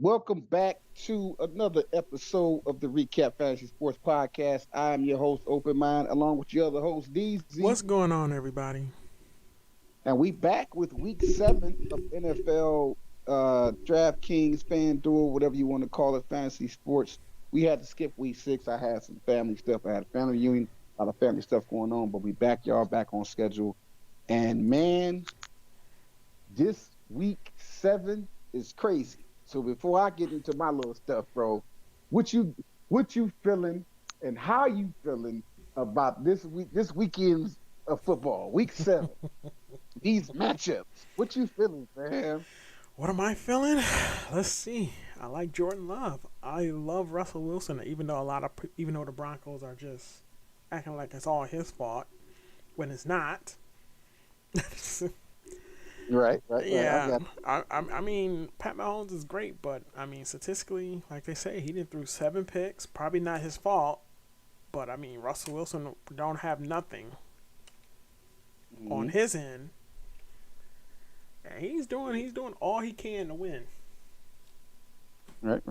Welcome back to another episode of the Recap Fantasy Sports Podcast. I am your host, Open Mind, along with your other host, DZ. What's going on, everybody? And we back with week 7 of NFL DraftKings, FanDuel, whatever you want to call it, fantasy sports. We had to skip week 6. I had some family stuff. I had a family reunion, a lot of family stuff going on, but we back, y'all, back on schedule. And man, this week 7 is crazy. So before I get into my little stuff, bro, what you what you feeling and how you feeling about this weekend's of football, week 7, these matchups? What you feeling, fam? What am I feeling? Let's see. I like Jordan Love. I love Russell Wilson, even though the Broncos are just acting like it's all his fault when it's not. Right. I Yeah, got I mean, Pat Mahomes is great, but I mean, statistically, like they say, he did through 7 picks. Probably not his fault, but I mean, Russell Wilson don't have nothing on mhm. his end, and he's doing all he can to win. Right.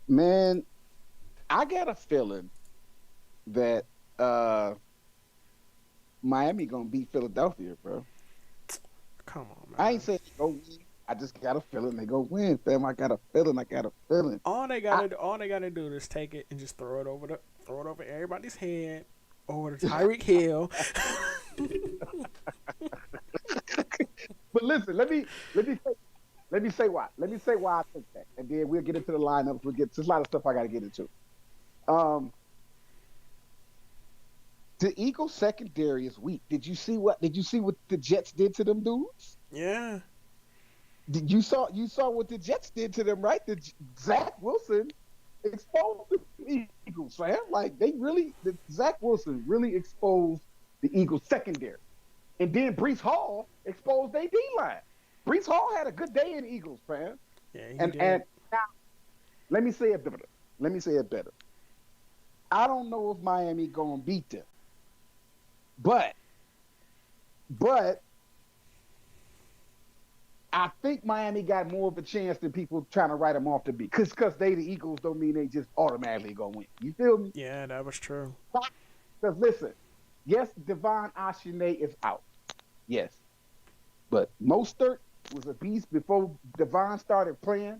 Man, I got a feeling that Miami gonna beat Philadelphia, bro. Come on, I ain't man. saying they go win. I just got a feeling they go win, fam. I got a feeling. I got a feeling. I, All they gotta do is take it and just throw it over everybody's head, over to Tyreek Hill. but listen, let me say why I think that, and then we'll get into the lineups. There's a lot of stuff I got to get into. Um, the Eagles secondary is weak. Did you see what the Jets did to them dudes? Yeah, You saw what the Jets did to them, right? Zach Wilson exposed the Eagles, fam. Like Zach Wilson really exposed the Eagles secondary. And then Brees Hall exposed their D line. Brees Hall had a good day in the Eagles, fam. yeah, he And did. now let me say it better. Let me say it better. I don't know if Miami gonna beat them, but but I think Miami got more of a chance than people trying to write them off to be. Cause they the Eagles don't mean they just automatically gonna win. You feel me? Yeah, that was true. Because listen, yes, Devon Ashine is out. Yes. But Mostert was a beast before Devon started playing.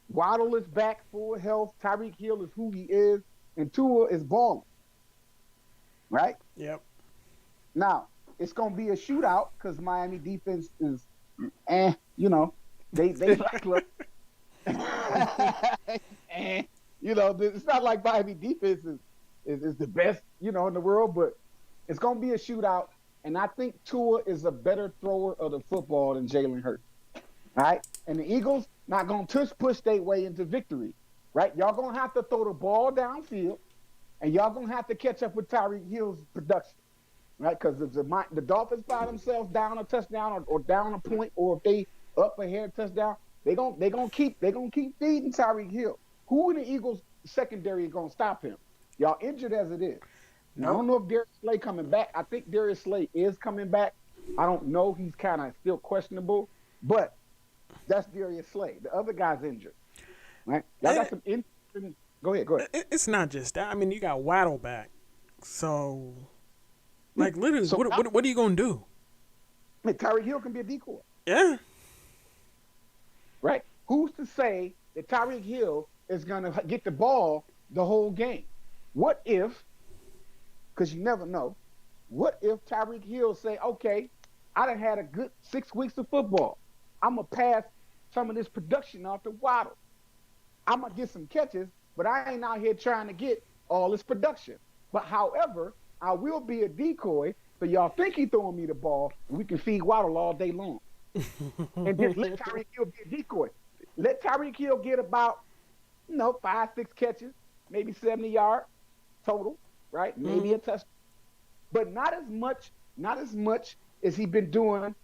Waddle is back full health. Tyreek Hill is who he is. And Tua is balling. Right? Yep. Now, it's gonna be a shootout because Miami defense is they lackluster. and it's not like Miami defense is the best, in the world, but it's gonna be a shootout. And I think Tua is a better thrower of the football than Jalen Hurts. All right. And the Eagles not gonna push their way into victory. Right? Y'all gonna have to throw the ball downfield, and y'all gonna have to catch up with Tyreek Hill's production. Right? Because if the Dolphins find themselves down a touchdown or down a point, or if they up ahead touchdown, they gonna keep feeding Tyreek Hill. Who in the Eagles secondary is gonna stop him? Y'all injured as it is. And I don't Nope. know if Darius Slay coming back. I think Darius Slay is coming back. I don't know. He's kind of still questionable, but that's Darius Slay. The other guy's injured. Right? Y'all got And some injured. Go ahead. Go ahead. it's not just that. I mean, you got Waddle back, so like literally, So what are you gonna do? Tyreek Hill can be a decoy. Yeah. Right? Who's to say that Tyreek Hill is going to get the ball the whole game? What if, because you never know, what if Tyreek Hill say, okay, I done had a good 6 weeks of football. I'm going to pass some of this production off to Waddle. I'm going to get some catches, but I ain't out here trying to get all this production. But however, I will be a decoy, so y'all think he throwing me the ball, and we can feed Waddle all day long. And just let Tyreek Hill be a decoy. Let Tyreek Hill get about, 5, 6 catches, maybe 70 yards total, right? Maybe Hmm. a touchdown. But not as much as he been doing,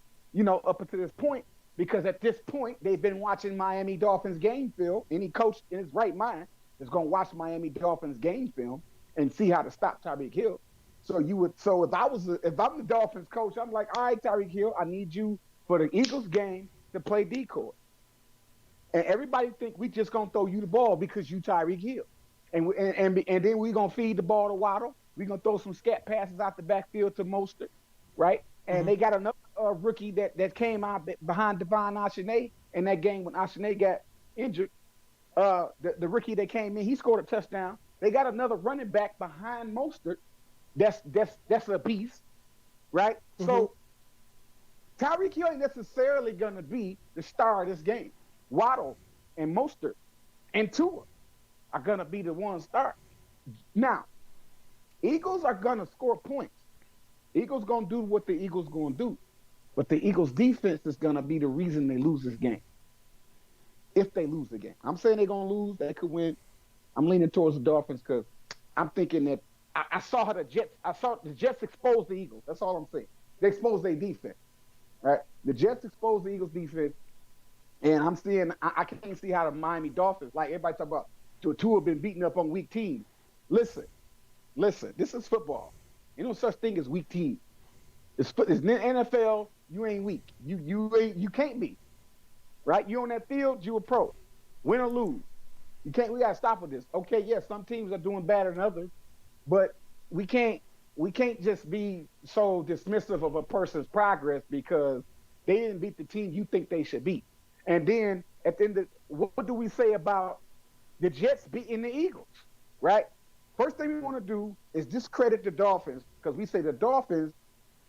up until this point, because at this point they've been watching Miami Dolphins game film. Any coach in his right mind is gonna watch Miami Dolphins game film and see how to stop Tyreek Hill. So if I'm the Dolphins coach, I'm like, all right, Tyreek Hill, I need you for the Eagles game to play decoy. And everybody think we just gonna throw you the ball because you Tyreek Hill, and then we gonna feed the ball to Waddle. We gonna throw some scat passes out the backfield to Mostert, right? And they got another rookie that came out behind Devon Achane in that game when Achane got injured. The rookie that came in, he scored a touchdown. They got another running back behind Mostert. That's a beast, right? So Tyreek Hill ain't necessarily gonna be the star of this game. Waddle and Mostert and Tua are going to be the ones start. Now, Eagles are going to score points. Eagles going to do what the Eagles going to do. But the Eagles defense is going to be the reason they lose this game. If they lose the game. I'm saying they're going to lose. They could win. I'm leaning towards the Dolphins because I'm thinking that I saw how the Jets expose the Eagles. That's all I'm saying. They exposed their defense. Right? The Jets exposed the Eagles defense. And I'm seeing, I can't see how the Miami Dolphins, like everybody talk about, Tua been beaten up on weak teams. Listen, this is football. Ain't no such thing as weak teams. It's NFL. You ain't weak. You can't be, right? You on that field, you a pro. Win or lose, you can't. We gotta stop with this. Okay, yes, some teams are doing better than others, but we can't just be so dismissive of a person's progress because they didn't beat the team you think they should beat. And then at the end of, what do we say about the Jets beating the Eagles, right? First thing we want to do is discredit the Dolphins because we say the Dolphins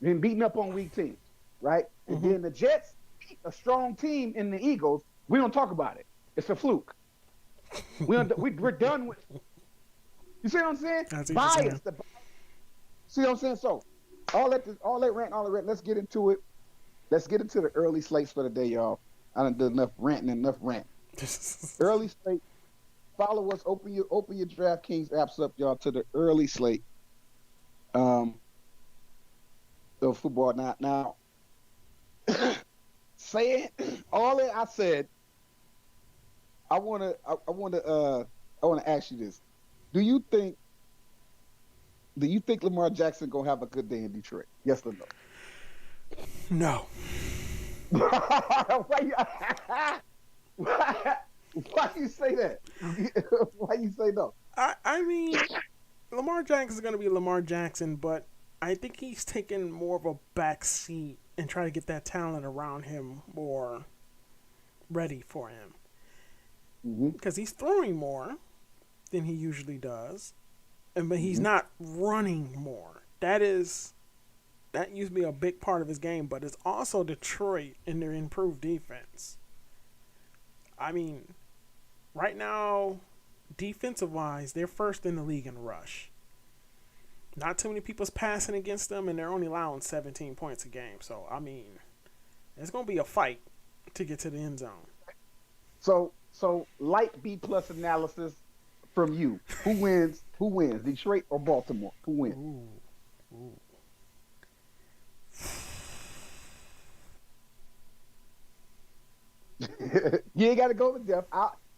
been beating up on weak teams, right? And then the Jets beat a strong team in the Eagles. We don't talk about it. It's a fluke. We're done with it. You see what I'm saying? Bias. See what I'm saying? So all that rant, let's get into it. Let's get into the early slates for the day, y'all. I done did enough ranting and enough rant. Early slate. Follow us. Open your DraftKings apps up, y'all, to the early slate of football. Now, saying all that I said, I wanna ask you this: Do you think Lamar Jackson gonna have a good day in Detroit? Yes or no? No. Why you say that? Why you say no? I mean, Lamar Jackson is going to be Lamar Jackson, but I think he's taking more of a back seat and trying to get that talent around him more ready for him. Because he's throwing more than he usually does, but he's not running more. That used to be a big part of his game, but it's also Detroit and their improved defense. I mean, right now, defensive-wise, they're first in the league in rush. Not too many people's passing against them, and they're only allowing 17 points a game. So, I mean, it's going to be a fight to get to the end zone. So light B-plus analysis from you. Who wins? Detroit or Baltimore? Who wins? Ooh. You ain't got to go with Jeff,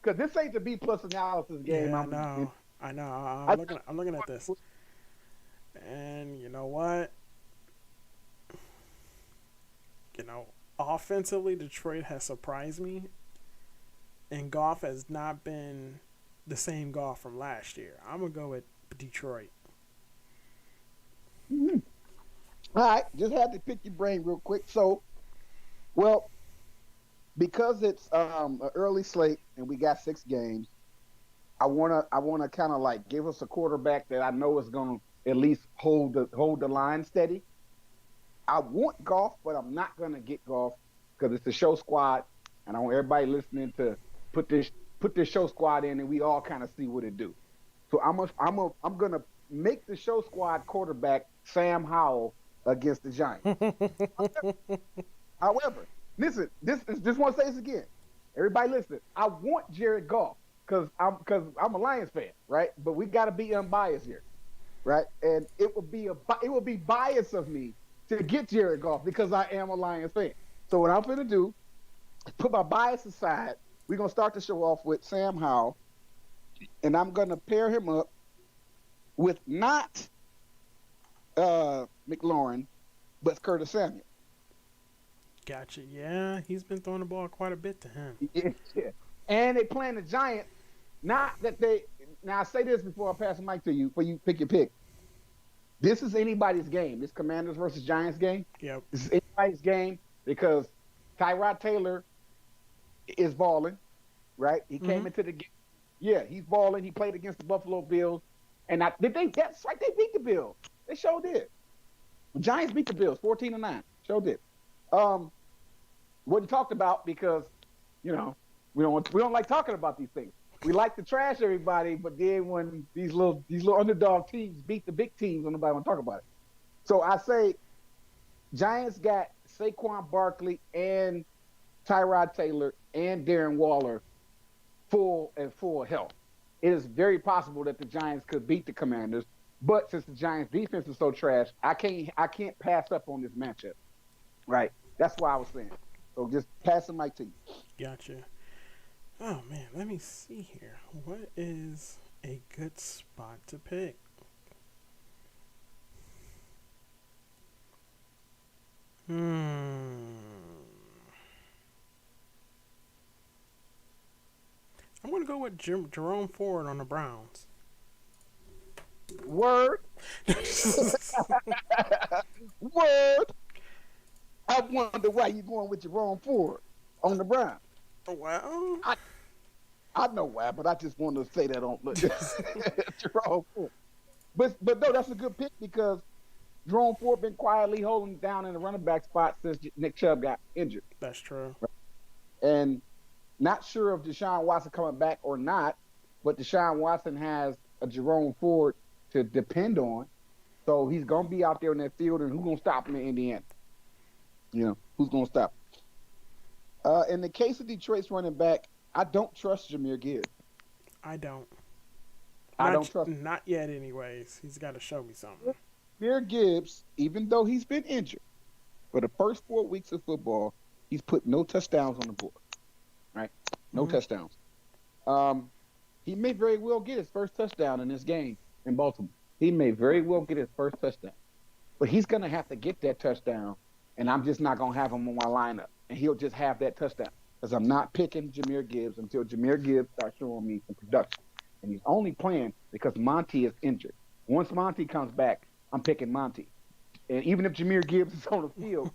because this ain't the B-plus analysis game. Yeah, I know. I'm looking at this, and you know what? Offensively, Detroit has surprised me, and Goff has not been the same Goff from last year. I'm gonna go with Detroit. All right, just had to pick your brain real quick. So, well, because it's an early slate and we got 6 games, I wanna kind of like give us a quarterback that I know is gonna at least hold the line steady. I want Goff, but I'm not gonna get Goff because it's the show squad, and I want everybody listening to put this show squad in, and we all kind of see what it do. So I'm gonna make the show squad quarterback Sam Howell against the Giants. However, listen, just want to say this again. Everybody listen. I want Jared Goff because I'm a Lions fan, right? But we got to be unbiased here, right? And it would be bias of me to get Jared Goff because I am a Lions fan. So what I'm going to do is put my bias aside. We're going to start the show off with Sam Howell, and I'm going to pair him up with not McLaurin, but Curtis Samuel. Gotcha. Yeah, he's been throwing the ball quite a bit to him. Yeah. And they playing the Giants. Not that they. Now I say this before I pass the mic to you, before you pick your pick. This is anybody's game. This Commanders versus Giants game. Yep. This is anybody's game because Tyrod Taylor is balling, right? He came into the game. Yeah, he's balling. He played against the Buffalo Bills, and that's right. They beat the Bills. They sure did. The Giants beat the Bills 14-9. Sure did. Wasn't talked about because, we don't like talking about these things. We like to trash everybody, but then when these little underdog teams beat the big teams, nobody want to talk about it. So I say, Giants got Saquon Barkley and Tyrod Taylor and Darren Waller full health. It is very possible that the Giants could beat the Commanders, but since the Giants defense is so trash, I can't pass up on this matchup. Right? That's why I was saying. So just pass the mic to you. Gotcha. Oh man, let me see here. What is a good spot to pick? I'm gonna go with Jerome Ford on the Browns. Word. Word. I wonder why you going with Jerome Ford on the Browns. Well, I know why, but I just wanted to say that on Jerome Ford. But no, that's a good pick because Jerome Ford been quietly holding down in the running back spot since Nick Chubb got injured. That's true. And not sure if Deshaun Watson coming back or not, but Deshaun Watson has a Jerome Ford to depend on. So he's going to be out there in that field, and who's going to stop him in Indiana? Who's going to stop him? In the case of Detroit's running back, I don't trust Jahmyr Gibbs. I don't. I don't trust him. Not yet, anyways. He's got to show me something. Jahmyr Gibbs, even though he's been injured, for the first 4 weeks of football, he's put no touchdowns on the board. Right? No touchdowns. He may very well get his first touchdown in this game in Baltimore. He may very well get his first touchdown. But he's going to have to get that touchdown, and I'm just not going to have him on my lineup. And he'll just have that touchdown because I'm not picking Jahmyr Gibbs until Jahmyr Gibbs starts showing me some production. And he's only playing because Monty is injured. Once Monty comes back, I'm picking Monty. And even if Jahmyr Gibbs is on the field,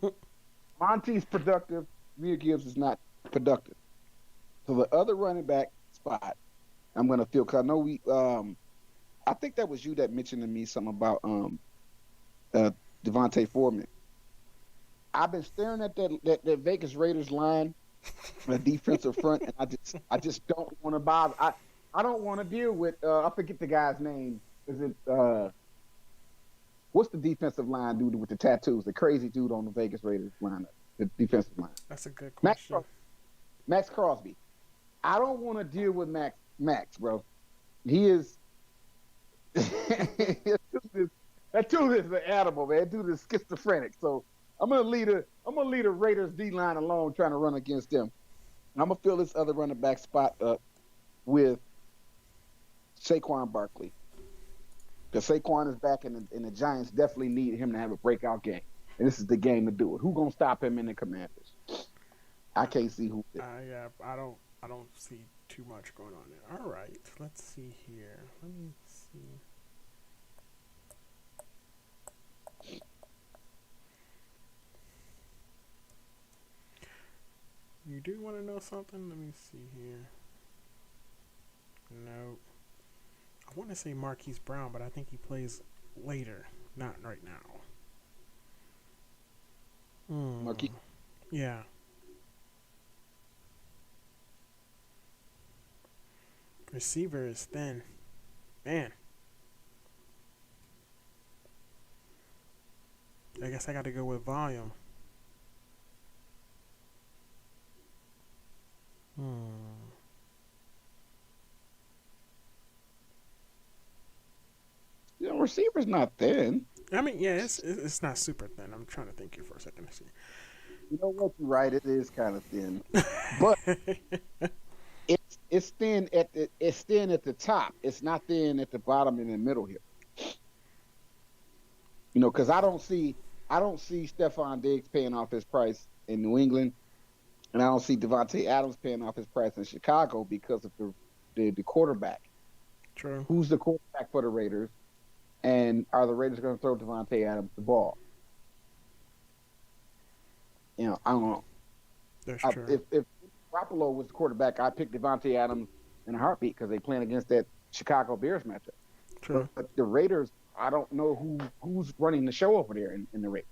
Monty's productive, Jahmyr Gibbs is not productive. So the other running back spot, I'm going to feel, because I know I think that was you that mentioned to me something about Devontae Foreman. I've been staring at that Vegas Raiders line, the defensive front, and I just don't want to bother. I don't want to deal with I forget the guy's name. Is it what's the defensive line dude with the tattoos? The crazy dude on the Vegas Raiders line, the defensive line. That's a good question. Max Crosby. I don't want to deal with Max, bro. He is that dude is an animal, man. That dude is schizophrenic. So I'm gonna leave a Raiders D line alone trying to run against them. And I'm gonna fill this other running back spot up with Saquon Barkley. Because Saquon is back and the Giants definitely need him to have a breakout game. And this is the game to do it. Who's gonna stop him in the Commanders? I can't see who. Yeah, I don't see too much going on there. All right, let's see here. Let me see. You do want to know something? Let me see here. No. I want to say Marquise Brown, but I think he plays later, not right now. Marquise? Yeah. Receiver is thin. Man. I guess I got to go with volume. Yeah, receiver's not thin. I mean, yeah, it's not super thin. I'm trying to think here for a second to see. You know what? You're right. It is kind of thin, but it's thin at the top. It's not thin at the bottom and in the middle here. Because I don't see Stephon Diggs paying off his price in New England, and I don't see Devontae Adams paying off his price in Chicago because of the quarterback. True. Who's the quarterback for the Raiders? And are the Raiders going to throw Devontae Adams the ball? I don't know. That's true. If Garoppolo was the quarterback, I'd pick Devontae Adams in a heartbeat because they playing against that Chicago Bears matchup. True. But the Raiders, I don't know who's running the show over there in the Raiders.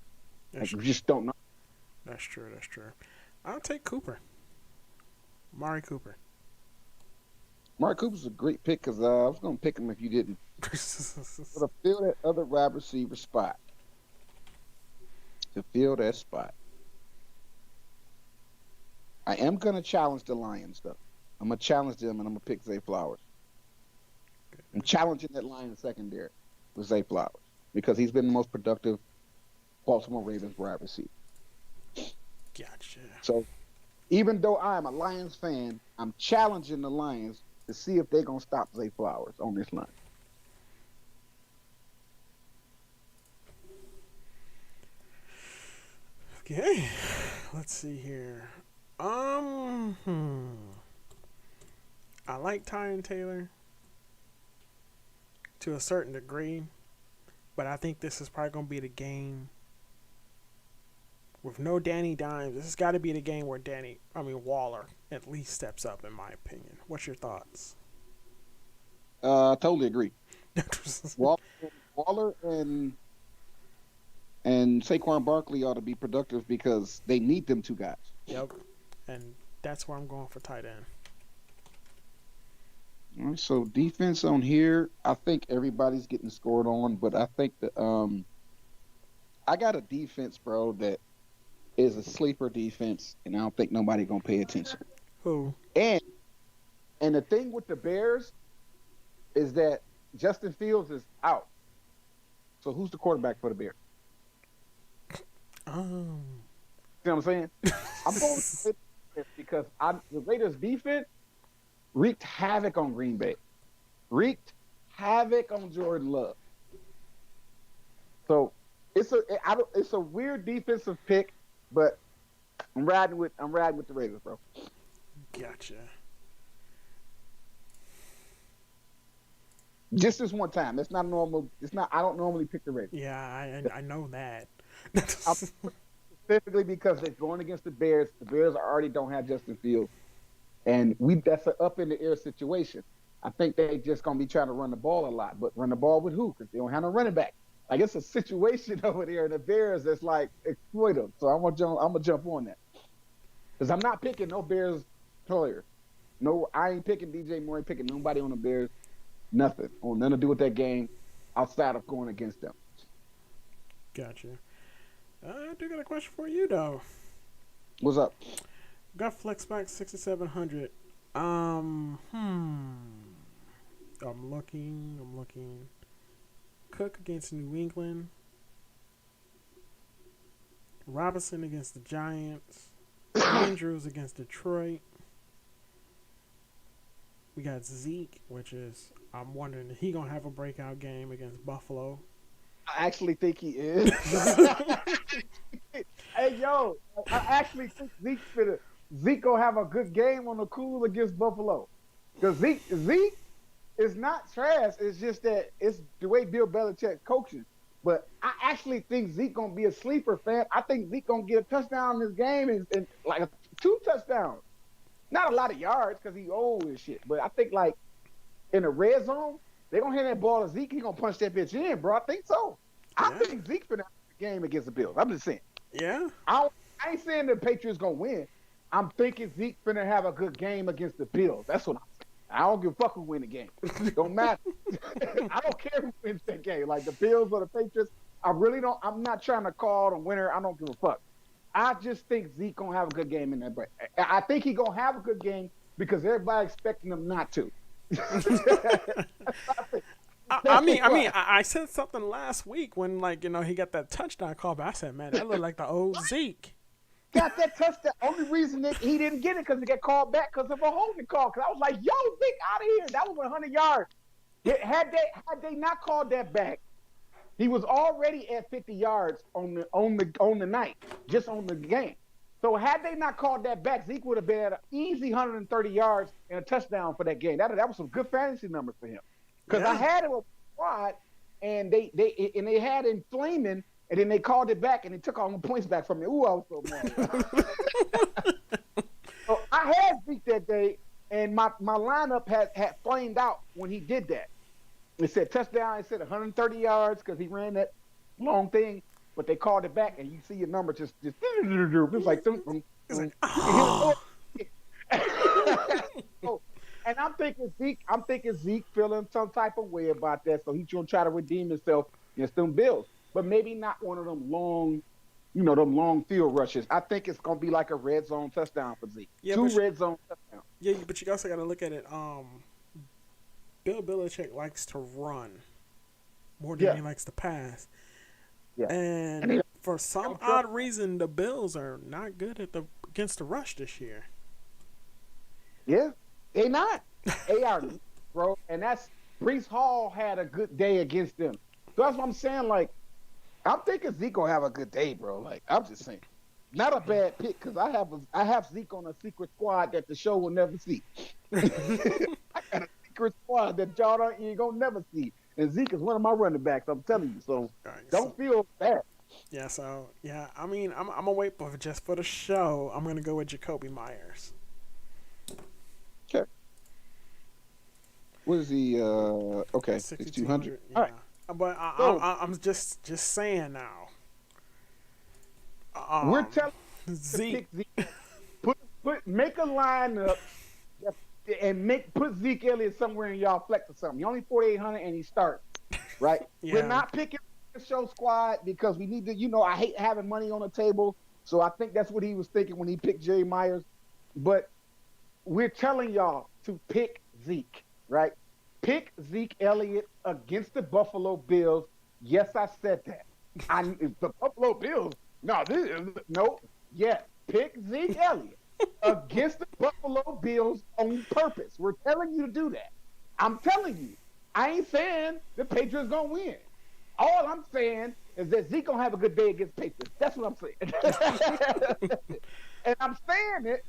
We just don't know. That's true. That's true. I'll take Cooper. Amari Cooper. Amari Cooper's a great pick because I was going to pick him if you didn't. But to fill that other wide receiver spot. To fill that spot. I am going to challenge the Lions, though. I'm going to challenge them, and I'm going to pick Zay Flowers. I'm challenging that Lions secondary with Zay Flowers because he's been the most productive Baltimore Ravens wide receiver. Gotcha. So even though I'm a Lions fan, I'm challenging the Lions to see if they're going to stop Zay Flowers on this line. Okay. Let's see here. I like Tyon Taylor to a certain degree, but I think this is probably going to be the game with no Danny Dimes. This has got to be the game where Waller at least steps up, in my opinion. What's your thoughts? I totally agree. Waller and Saquon Barkley ought to be productive because they need them two guys. Yep. And that's where I'm going for tight end. All right, so defense on here, I think everybody's getting scored on, but I think that I got a defense, bro, that is a sleeper defense, and I don't think nobody gonna pay attention. Who? And the thing with the Bears is that Justin Fields is out. So who's the quarterback for the Bears? You know what I'm saying? I'm going with this because the Raiders' defense wreaked havoc on Green Bay, wreaked havoc on Jordan Love. So it's a weird defensive pick, but I'm riding with the Raiders, bro. Gotcha. Just this one time. That's not normal. It's not. I don't normally pick the Raiders. Yeah, I know that. Specifically because they're going against the Bears. The Bears already don't have Justin Fields, and that's an up in the air situation. I think they just gonna be trying to run the ball a lot, but run the ball with who? Because they don't have no running back. Like it's a situation over there in the Bears that's like exploit them. So I'm gonna jump on that because I'm not picking no Bears player. No, I ain't picking DJ Moore. Ain't picking nobody on the Bears. Nothing. Nothing to do with that game outside of going against them. Gotcha. I do got a question for you though. What's up? Got Flexback 6,700. I'm looking. Cook against New England. Robinson against the Giants. Andrews against Detroit. We got Zeke, which is, I'm wondering if he gonna have a breakout game against Buffalo. I actually think he is. Hey, yo, I actually think Zeke gonna have a good game on the cool against Buffalo. Because Zeke is not trash. It's just that it's the way Bill Belichick coaches. But I actually think Zeke gonna be a sleeper, fan. I think Zeke gonna get a touchdown in this game and like 2 touchdowns. Not a lot of yards because he's old and shit. But I think like in the red zone, they gonna hand that ball to Zeke. He gonna punch that bitch in, bro. I think so. Yeah. I think Zeke's gonna have a game against the Bills. I'm just saying. Yeah. I ain't saying the Patriots gonna win. I'm thinking Zeke's gonna have a good game against the Bills. That's what I'm saying. I don't give a fuck who win the game. Don't matter. I don't care who wins that game. Like the Bills or the Patriots. I really don't. I'm not trying to call the winner. I don't give a fuck. I just think Zeke gonna have a good game in that break. I think he gonna have a good game because everybody expecting him not to. I said something last week when he got that touchdown call, but I said, man, that looked like the old Zeke. Got that touchdown. Only reason that he didn't get it because he got called back because of a holding call. Because I was like, yo, Zeke, out of here. That was 100 yards. Had they not called that back, he was already at 50 yards on the night, just on the game. So had they not called that back, Zeke would have been at an easy 130 yards and a touchdown for that game. That was some good fantasy numbers for him. Because I Yeah. had it with quad, and they had him flaming, and then they called it back, and they took all the points back from me. Ooh, I was so mad. So I had Zeke that day, and my lineup had flamed out when he did that. It said touchdown. It said 130 yards because he ran that long thing, but they called it back, and you see your number just it's like, It's like, oh. oh, and I'm thinking Zeke feeling some type of way about that, so he's gonna try to redeem himself against them Bills, but maybe not one of them long, them long field rushes. I think it's gonna be like a red zone touchdown for Zeke. Yeah, Two but red zone touchdowns. yeah, but you also got to look at it. Bill Belichick likes to run more than Yeah. he likes to pass. Yeah. And for some odd reason, the Bills are not good against the rush this year. Yeah, they not. They are, bro. And that's Brees Hall had a good day against them. So that's what I'm saying. Like, I'm thinking Zeke will have a good day, bro. Like, I'm just saying, not a bad pick because I have Zeke on a secret squad that the show will never see. I got a secret squad that y'all ain't gonna never see, and Zeke is one of my running backs. I'm telling you. So Right, don't feel bad. Yeah, so yeah, I mean, I'm gonna wait, but just for the show, I'm gonna go with Jacoby Myers. Okay. What is he? Okay, 6,200. Yeah. All right. But I'm just saying now. We're telling you to Zeke. pick Zeke. Make a lineup and put Zeke Elliott somewhere in y'all flex or something. He only 4,800 and he starts, right? Yeah. We're not picking the show squad because we need to. I hate having money on the table, so I think that's what he was thinking when he picked Jerry Myers. But we're telling y'all to pick Zeke, right? Pick Zeke Elliott against the Buffalo Bills. Yes, I said that. The Buffalo Bills. No. Yes, pick Zeke Elliott against the Buffalo Bills on purpose. We're telling you to do that. I'm telling you. I ain't saying the Patriots gonna win. All I'm saying is that Zeke gonna have a good day against Patriots. That's what I'm saying. And I'm saying it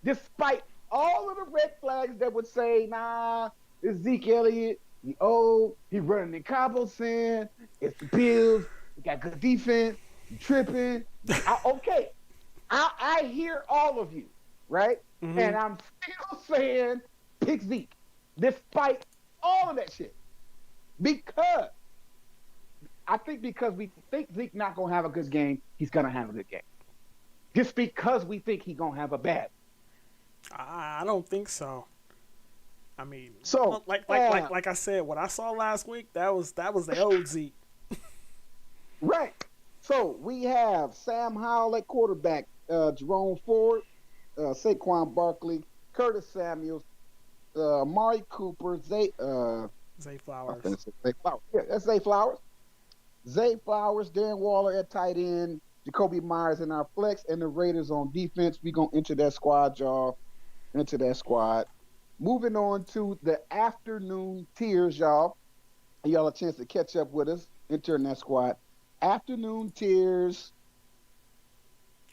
despite all of the red flags that would say, nah, it's Zeke Elliott. He old. He running in Cabo San. It's the Bills. We got good defense. You tripping. Okay. I hear all of you, right? Mm-hmm. And I'm still saying pick Zeke despite all of that shit. Because we think Zeke not going to have a good game, he's going to have a good game. Just because we think he's going to have a bad. I don't think so. I mean, so like I said, what I saw last week, that was the old Zeke. Right. So we have Sam Howell at quarterback, Jerome Ford, Saquon Barkley, Curtis Samuels, Amari Cooper, Zay Flowers. Zay Flowers. Yeah, that's Zay Flowers. Zay Flowers, Darren Waller at tight end, Jacoby Myers in our flex, and the Raiders on defense. We're going to enter that squad, y'all. Into that squad. Moving on to the afternoon tiers, y'all. Y'all a chance to catch up with us. Enter in that squad. Afternoon tiers.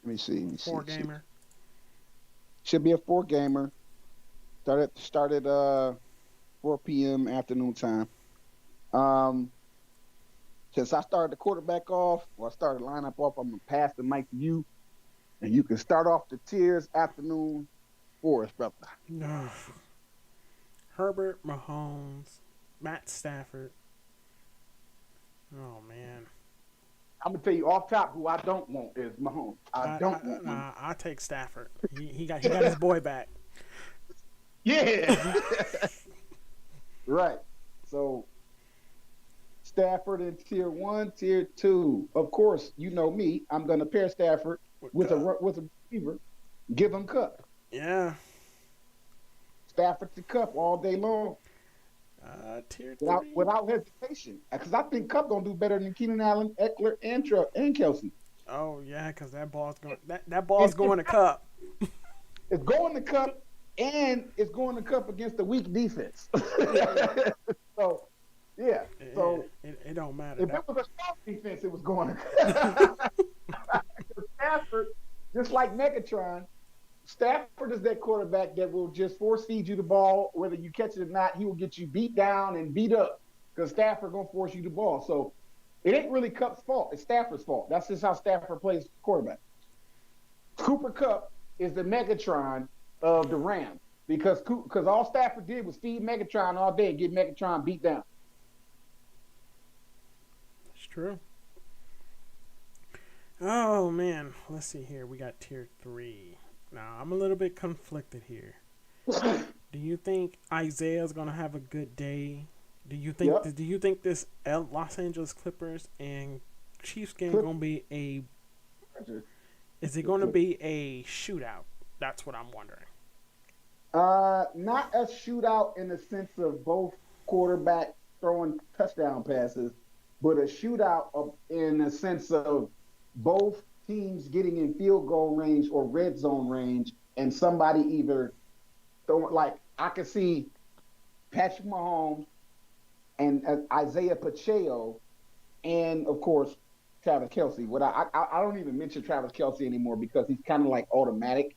Let me see. Four gamer. Should be a 4-gamer. Start at 4 p.m. afternoon time. Since I started the quarterback off, or I started the lineup off, I'm gonna pass the mic to you, and you can start off the tiers afternoon for us, brother. No. Herbert, Mahomes, Matt Stafford. Oh man. I'm gonna tell you off top who I don't want is Mahomes. I don't want him. I take Stafford. He got his boy back. Yeah. Right. So Stafford in tier 1, tier 2. Of course, you know me. I'm gonna pair Stafford with a receiver. Give him Cup. Yeah. Stafford to Cup all day long. Tier 3. Without hesitation, because I think Cup gonna do better than Keenan Allen, Eckler, and Kelsey. Oh yeah, because that ball's going to Cup. It's going to Cup, and it's going to Cup against the weak defense. So, yeah. So it don't matter. If it was a strong defense, it was going to Cup. Stafford just like Megatron, Stafford is that quarterback that will just force feed you the ball, whether you catch it or not. He will get you beat down and beat up because Stafford gonna force you the ball. So it ain't really Cup's fault. It's Stafford's fault. That's just how Stafford plays quarterback. Cooper Kupp is the Megatron of the Rams because all Stafford did was feed Megatron all day and get Megatron beat down. It's true. Oh man, let's see here. We got tier 3. Now I'm a little bit conflicted here. Do you think Isaiah's gonna have a good day? Do you think? Yep. Do you think this Los Angeles Clippers and Chiefs game gonna be a? Is it gonna be a shootout? That's what I'm wondering. Not a shootout in the sense of both quarterbacks throwing touchdown passes, but a shootout in the sense of both teams getting in field goal range or red zone range, and somebody either throwing, like I could see Patrick Mahomes and Isaiah Pacheco, and of course Travis Kelce. What I don't even mention Travis Kelce anymore because he's kind of like automatic.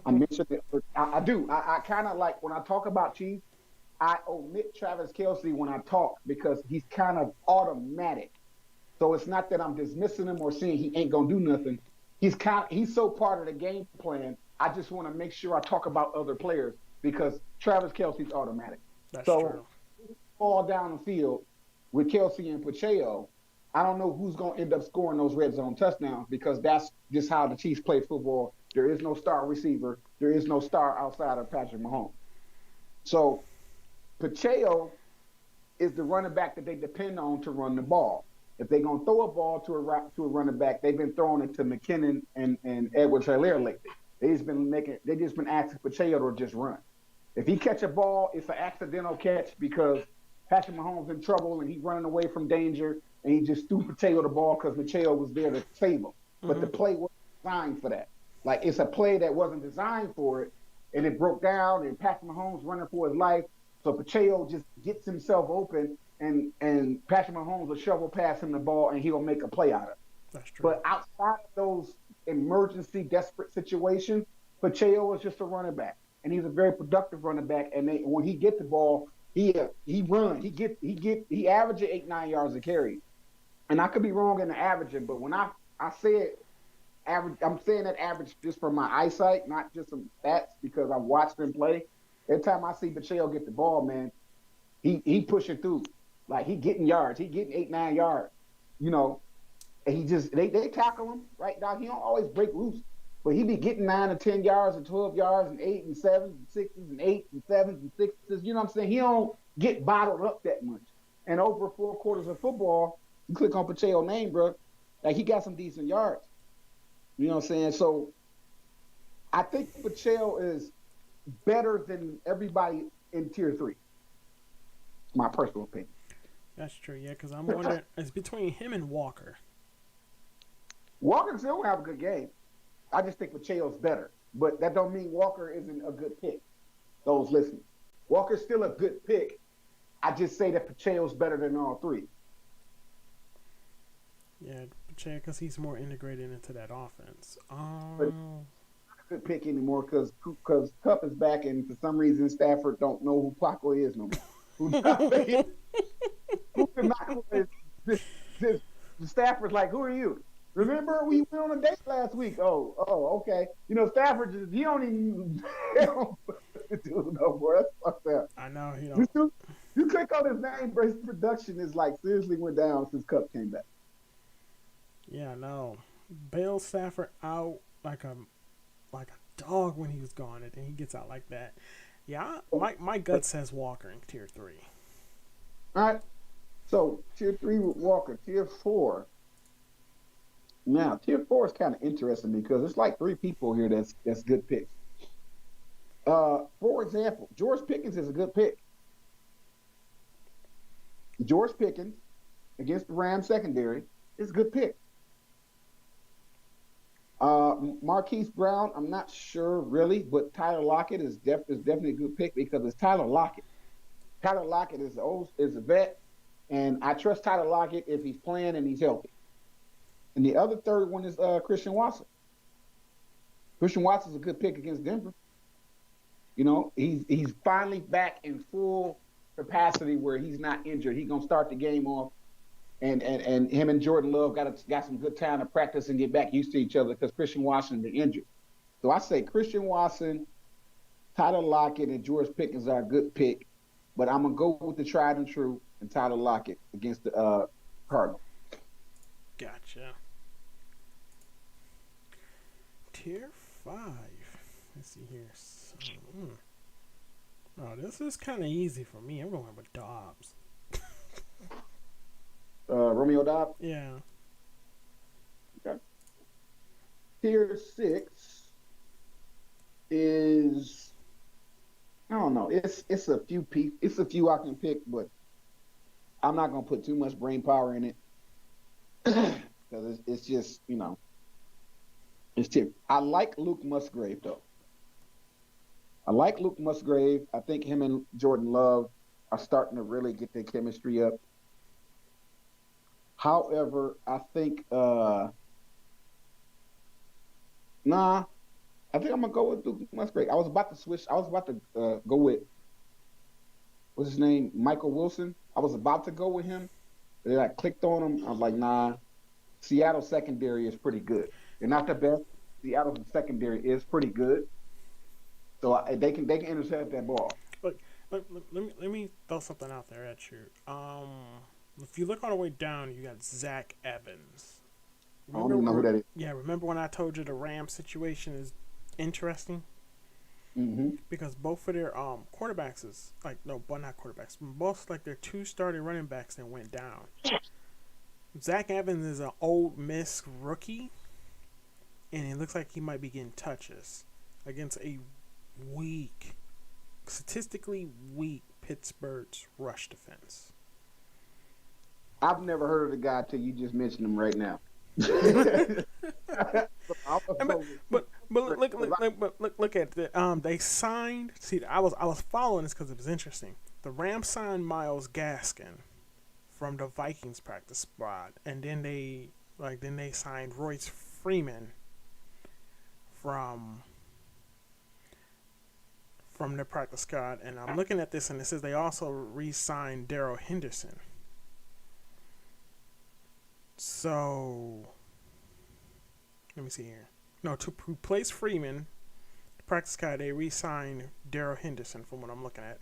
I mentioned it. I do. I kind of like when I talk about Chiefs, I omit Travis Kelce when I talk because he's kind of automatic. So it's not that I'm dismissing him or saying he ain't gonna do nothing. He's so part of the game plan. I just want to make sure I talk about other players because Travis Kelce's automatic. That's so true. Fall down the field with Kelce and Pacheco, I don't know who's going to end up scoring those red zone touchdowns because that's just how the Chiefs play football. There is no star receiver. There is no star outside of Patrick Mahomes. So Pacheco is the running back that they depend on to run the ball. If they're going to throw a ball to a running back, they've been throwing it to McKinnon and Edwards-Helaire lately. They just been asking Pacheco to just run. If he catch a ball, it's an accidental catch because Patrick Mahomes in trouble and he's running away from danger and he just threw Pacheco the ball because Pacheco was there to save him. But the play wasn't designed for that. Like it's a play that wasn't designed for it, and it broke down and Patrick Mahomes running for his life. So Pacheco just gets himself open and Patrick Mahomes will shovel past him the ball and he'll make a play out of it. That's true. But outside of those emergency, desperate situations, Pacheco is just a running back. And he's a very productive running back. And when he gets the ball, he runs. He averages 8-9 yards a carry. And I could be wrong in the averaging, but when I say it, average, I'm saying that average just from my eyesight, not just some stats because I watched him play. Every time I see Pacheco get the ball, man, he pushing through. Like he getting yards. He getting 8-9 yards. You know, and he just they tackle him right now. He don't always break loose. But he be getting 9 or 10 yards and 12 yards and 8 and 7s and 6s and 8s and 7s and 6s. You know what I'm saying? He don't get bottled up that much. And over 4 quarters of football, you click on Pacheco's name, bro, like he got some decent yards. You know what I'm saying? So I think Pacheco is better than everybody in tier 3. My personal opinion. That's true, yeah, because I'm wondering, it's between him and Walker. Walker still will have a good game. I just think Pacheco's better. But that don't mean Walker isn't a good pick. Those listening. Walker's still a good pick. I just say that Pacheco's better than all 3. Yeah, Pacheco, because he's more integrated into that offense. Good pick anymore because Kupp is back and for some reason Stafford don't know who Paco is no more. Stafford's like, who are you? Remember we went on a date last week. Oh, okay. You know, Stafford just he don't even do no more. That's fucked up. I know he don't. You click on his name, but his production is like seriously went down since Kupp came back. Yeah, no. Bail Stafford out like a dog when he was gone, and then he gets out like that. Yeah, my gut says Walker in tier 3. All right. So tier 3 with Walker. Tier 4. Now, tier 4 is kind of interesting because it's like 3 people here that's good picks. For example, George Pickens is a good pick. George Pickens against the Rams secondary is a good pick. Marquise Brown, I'm not sure really, but Tyler Lockett is definitely a good pick because it's Tyler Lockett. Tyler Lockett is a vet, and I trust Tyler Lockett if he's playing and he's healthy. And the other third one is Christian Watson. Christian Watson's a good pick against Denver. You know, he's finally back in full capacity where he's not injured. He's gonna start the game off, and him and Jordan Love got some good time to practice and get back used to each other because Christian Watson is injured. So I say Christian Watson, Tyler Lockett, and George Pickens are a good pick, but I'm gonna go with the tried and true and Tyler Lockett against the Cardinals. Gotcha. Tier 5. Let's see here. So, oh, this is kind of easy for me. I'm going with Dobbs. Romeo Dobbs. Yeah. Okay. Tier 6 is, I don't know. It's a few I can pick, but I'm not gonna put too much brain power in it because it's just, you know, it's tier. I like Luke Musgrave though. I like Luke Musgrave. I think him and Jordan Love are starting to really get their chemistry up. However, I think I think I'm gonna go with Luke Musgrave. I was about to switch. I was about to go with what's his name, Michael Wilson. I was about to go with him. Then I clicked on him. I was like, nah. Seattle secondary is pretty good. They're not the best. Seattle secondary is pretty good. So they can intercept that ball. Look, let me throw something out there at you. If you look all the way down, you got Zach Evans. I don't even know who that is. Yeah, remember when I told you the Rams situation is interesting? Mm-hmm. Because both of their quarterbacks is not quarterbacks. Both like their 2 starting running backs that went down. Zach Evans is an Ole Miss rookie, and it looks like he might be getting touches against a statistically weak Pittsburgh's rush defense. I've never heard of the guy till you just mentioned him right now. but look at the they signed. See, I was following this because it was interesting. The Rams signed Myles Gaskin from the Vikings practice squad, and then they signed Royce Freeman from the practice squad. And I'm looking at this, and it says they also re-signed Darrell Henderson. So, let me see here. No, to replace Freeman, the practice guy, they re-signed Darrell Henderson from what I'm looking at.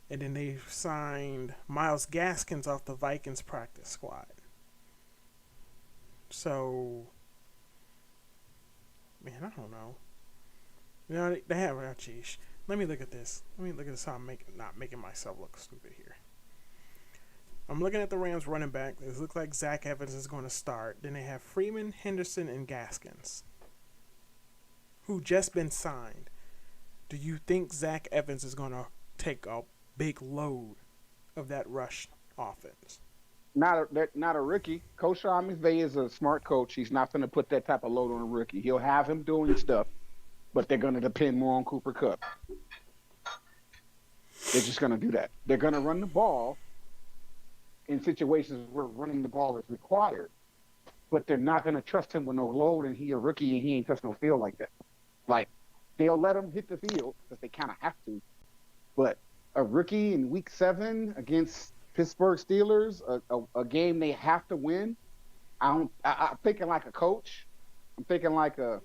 And then they signed Myles Gaskins off the Vikings practice squad. So, man, I don't know. You know, they have, geez. Let me look at this. How I'm not making myself look stupid here. I'm looking at the Rams running back. It looks like Zach Evans is going to start. Then they have Freeman, Henderson, and Gaskins, who just been signed. Do you think Zach Evans is going to take a big load of that rush offense? Not a rookie. Coach Sean McVay is a smart coach. He's not going to put that type of load on a rookie. He'll have him doing stuff, but they're going to depend more on Cooper Kupp. They're just going to do that. They're going to run the ball in situations where running the ball is required, but they're not going to trust him with no load, and he a rookie and he ain't touched no field like that. Like, they'll let him hit the field because they kind of have to, but a rookie in week 7 against Pittsburgh Steelers, a game they have to win. I'm thinking like a coach. I'm thinking like a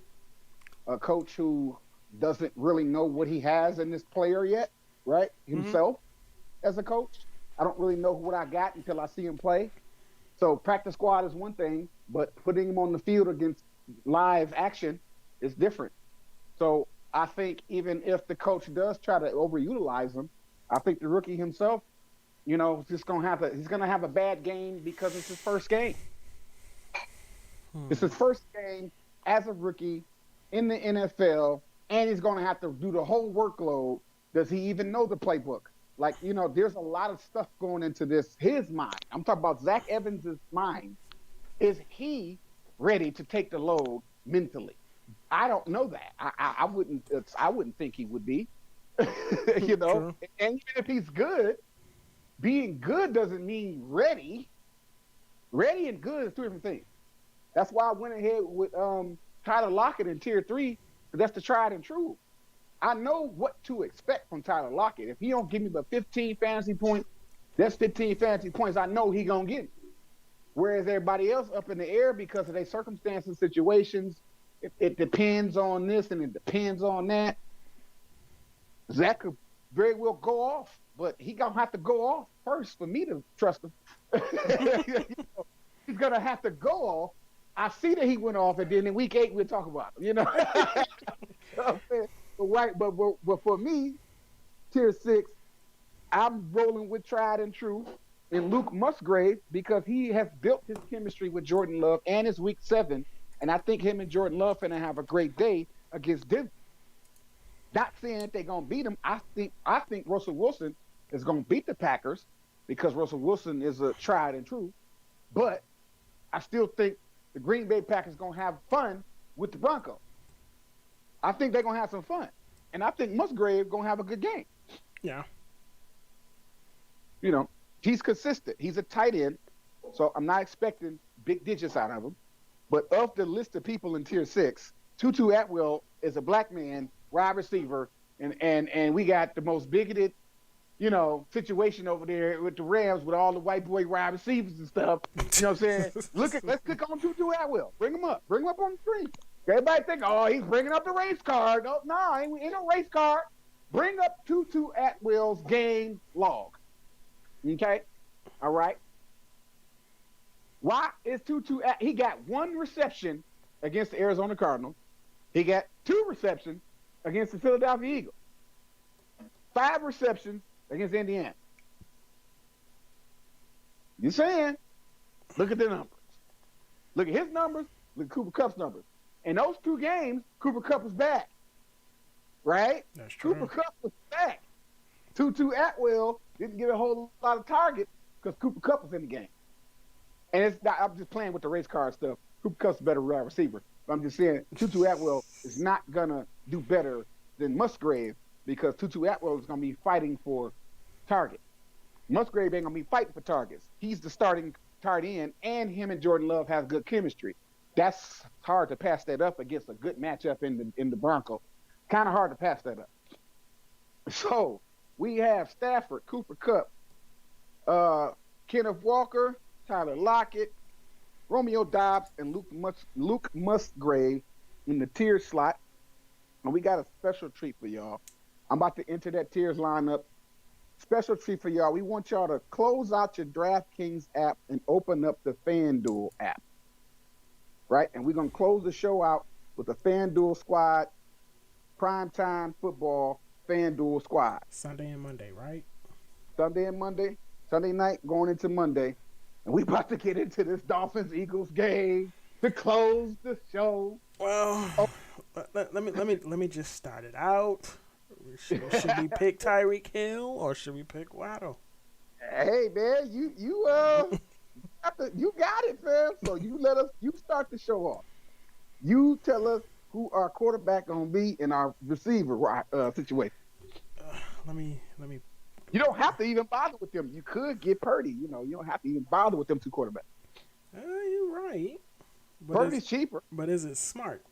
coach who doesn't really know what he has in this player yet, right? Himself as a coach. I don't really know what I got until I see him play. So practice squad is one thing, but putting him on the field against live action is different. So I think even if the coach does try to overutilize him, I think the rookie himself, you know, he's going to have a bad game because it's his first game. It's his first game as a rookie in the NFL, and he's going to have to do the whole workload. Does he even know the playbook? Like, you know, there's a lot of stuff going into this. His mind. I'm talking about Zach Evans' mind. Is he ready to take the load mentally? I don't know that. I wouldn't think he would be. You know, True. And even if he's good, being good doesn't mean ready. Ready and good is 2 different things. That's why I went ahead with Tyler Lockett in tier 3, That's the tried and true. I know what to expect from Tyler Lockett. If he don't give me but 15 fantasy points, that's 15 fantasy points I know he gonna get. Whereas everybody else up in the air because of their circumstances, situations, it depends on this and it depends on that. Zach could very well go off, but he gonna have to go off first for me to trust him. He's gonna have to go off. I see that he went off, and then in week 8 we'll talk about him. But for me, tier 6, I'm rolling with tried and true in Luke Musgrave because he has built his chemistry with Jordan Love and it's week 7, and I think him and Jordan Love finna have a great day against Denver. Not saying that they're gonna beat him. I think Russell Wilson is gonna beat the Packers because Russell Wilson is a tried and true. But I still think the Green Bay Packers gonna have fun with the Broncos. I think they're gonna have some fun, and I think Musgrave gonna have a good game. Yeah. He's consistent. He's a tight end, so I'm not expecting big digits out of him. But of the list of people in tier 6, Tutu Atwell is a black man, wide receiver, and we got the most bigoted, situation over there with the Rams with all the white boy wide receivers and stuff. You know what I'm saying? Let's click on Tutu Atwell. Bring him up on the screen. Everybody think, oh, he's bringing up the race card. No, ain't no race card. Bring up Tutu Atwell's game log. Okay? All right? Why is Tutu he got 1 reception against the Arizona Cardinals. He got 2 receptions against the Philadelphia Eagles. 5 receptions against Indiana. You saying? Look at the numbers. Look at his numbers. Look at Cooper Kupp's numbers. In those 2 games, Cooper Kupp was back. Right? That's true. Cooper Kupp was back. Tutu Atwell didn't get a whole lot of targets because Cooper Kupp was in the game. And it's not, I'm just playing with the race card stuff. Cooper Kupp's a better wide receiver. But I'm just saying Tutu Atwell is not going to do better than Musgrave because Tutu Atwell is going to be fighting for targets. Musgrave ain't going to be fighting for targets. He's the starting tight end, and him and Jordan Love have good chemistry. That's hard to pass that up against a good matchup in the Broncos. Kind of hard to pass that up. So we have Stafford, Cooper Kupp, Kenneth Walker, Tyler Lockett, Romeo Doubs, and Luke Musgrave in the tier slot. And we got a special treat for y'all. I'm about to enter that tiers lineup. Special treat for y'all. We want y'all to close out your DraftKings app and open up the FanDuel app. Right? And we're going to close the show out with the FanDuel squad, primetime football FanDuel squad. Sunday and Monday, right? Sunday and Monday. Sunday night going into Monday. And we about to get into this Dolphins-Eagles game to close the show. Well, let me just start it out. Should we pick Tyreek Hill or should we pick Waddle? Hey man, you got it, fam. So you start the show off. You tell us who our quarterback gonna be in our receiver situation. Let me. You don't have to even bother with them. You could get Purdy. You don't have to even bother with them 2 quarterbacks. You're right. But Purdy's cheaper. But is it smart?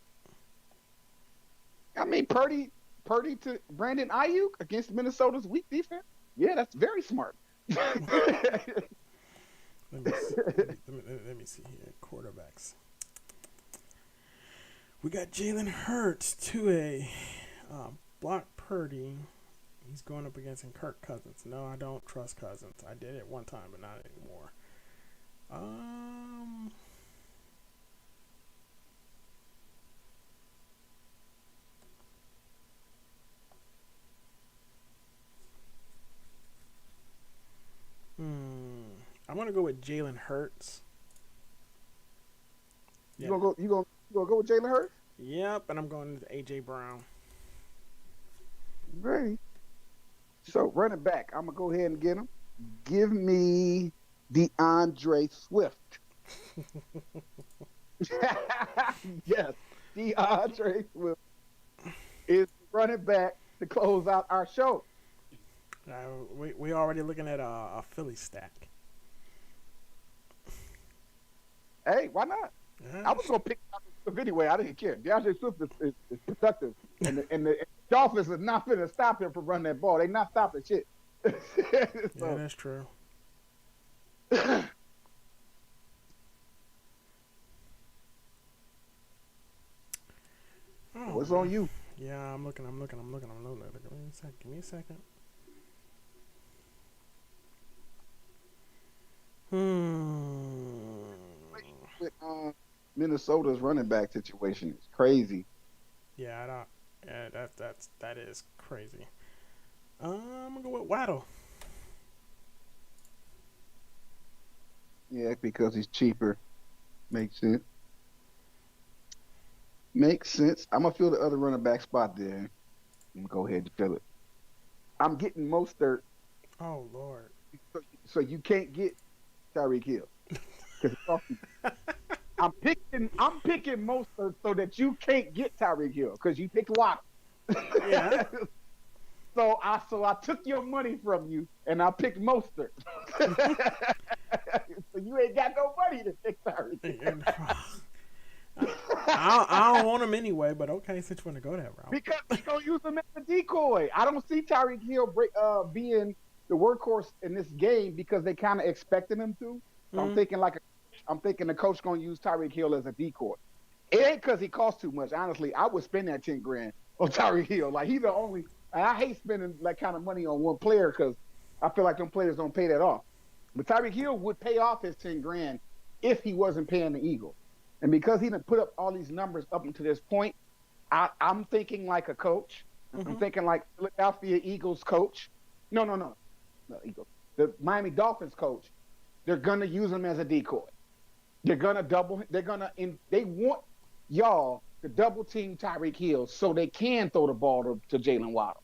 I mean, Purdy to Brandon Ayuk against Minnesota's weak defense. Yeah, that's very smart. Let me see here. Quarterbacks. We got Jalen Hurts to a block Purdy. He's going up against Kirk Cousins. No, I don't trust Cousins. I did it one time, but not anymore. I'm gonna go with Jalen Hurts. You gonna go with Jalen Hurts? Yep, and I'm going with AJ Brown. Ready. So running back, I'm gonna go ahead and get him. Give me DeAndre Swift. Yes, DeAndre Swift is running back to close out our show. We already looking at a Philly stack. Hey, why not? I Yeah, was going to pick DeAndre Swift anyway. I didn't care. DeAndre Swift is productive, and the Dolphins are not going to stop him from running that ball. They're not stopping shit. yeah, So that's true. Oh it's man. on you. Yeah, I'm looking. Give me a second. Give me a second. Hmm. With Minnesota's running back situation is crazy. Yeah, I don't. Yeah, that is crazy. I'm gonna go with Waddle. Yeah, because he's cheaper. Makes sense. Makes sense. I'm gonna fill the other running back spot there. I'm gonna go ahead and fill it. I'm getting Mostert, Oh Lord. so you can't get Tyreek Hill because I'm picking Mostert so that you can't get Tyreek Hill because you picked Watt. Yeah. So I took your money from you and I picked Mostert. So you ain't got no money to pick Tyreek And, Hill. I don't want him anyway, but okay, since you want to go that route. Because he's gonna use him as a decoy. I don't see Tyreek Hill being the workhorse in this game because they kind of expected him to. So Mm-hmm. I'm thinking the coach gonna use Tyreek Hill as a decoy. It ain't because he costs too much. Honestly, I would spend that 10 grand on Tyreek Hill. Like he's the only. And I hate spending that kind of money on one player because I feel like them players don't pay that off. But Tyreek Hill would pay off his 10 grand if he wasn't paying the Eagles. And because he done put up all these numbers up until this point, I'm thinking like a coach. I'm Mm-hmm. thinking like Philadelphia Eagles coach. No, Eagles. The Miami Dolphins coach. They're gonna use him as a decoy. They're gonna double. They want y'all to double team Tyreek Hill so they can throw the ball to Jalen Waddle.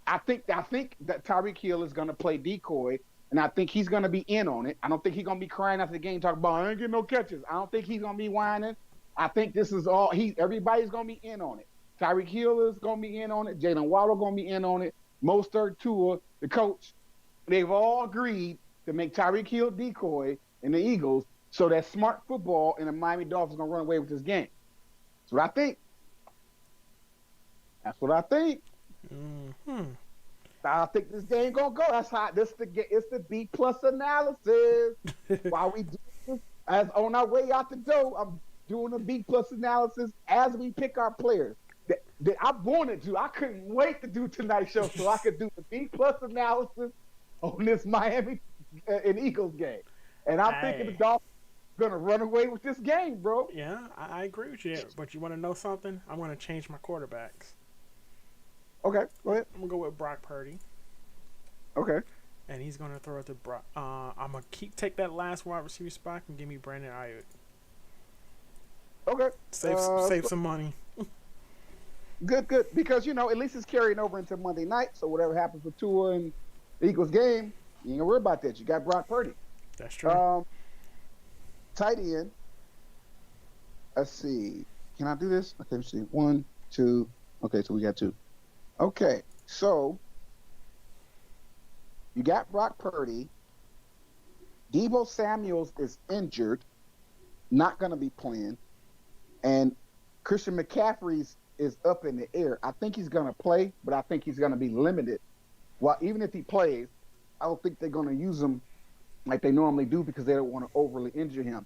I think that Tyreek Hill is gonna play decoy, and I think he's gonna be in on it. I don't think he's gonna be crying after the game talking about I ain't getting no catches. I don't think he's gonna be whining. I think this is all everybody's gonna be in on it. Tyreek Hill is gonna be in on it. Jalen Waddle gonna be in on it. Mostert, Tua, the coach, they've all agreed to make Tyreek Hill decoy in the Eagles so that smart football and the Miami Dolphins gonna run away with this game. That's what I think. That's what I think. Mm-hmm. I think this game gonna go. That's how it's the B plus analysis. While we do this, as on our way out the door, I'm doing a B plus analysis as we pick our players. That I wanted to. I couldn't wait to do tonight's show so I could do the B plus analysis on this Miami and Eagles game. And I'm thinking the Hey. Dolphins are gonna run away with this game, bro. Yeah, I agree with you. But you want to know something? I'm gonna change my quarterbacks. Okay, go ahead. I'm gonna go with Brock Purdy, Okay, and he's gonna throw it to Brock. I'm gonna take that last wide receiver spot and give me Brandon Ayuk. okay. Save some money. Good. Because at least it's carrying over into Monday night. So whatever happens with Tua and the Eagles game, you ain't gonna worry about that. You got Brock Purdy. That's true. Tight end. Let's see. Can I do this? Okay, let's see. 1, 2. Okay, so we got 2. Okay, so you got Brock Purdy. Deebo Samuels is injured, not going to be playing, and Christian McCaffrey's is up in the air. I think he's going to play, but I think he's going to be limited. Well, even if he plays, I don't think they're going to use him like they normally do because they don't want to overly injure him,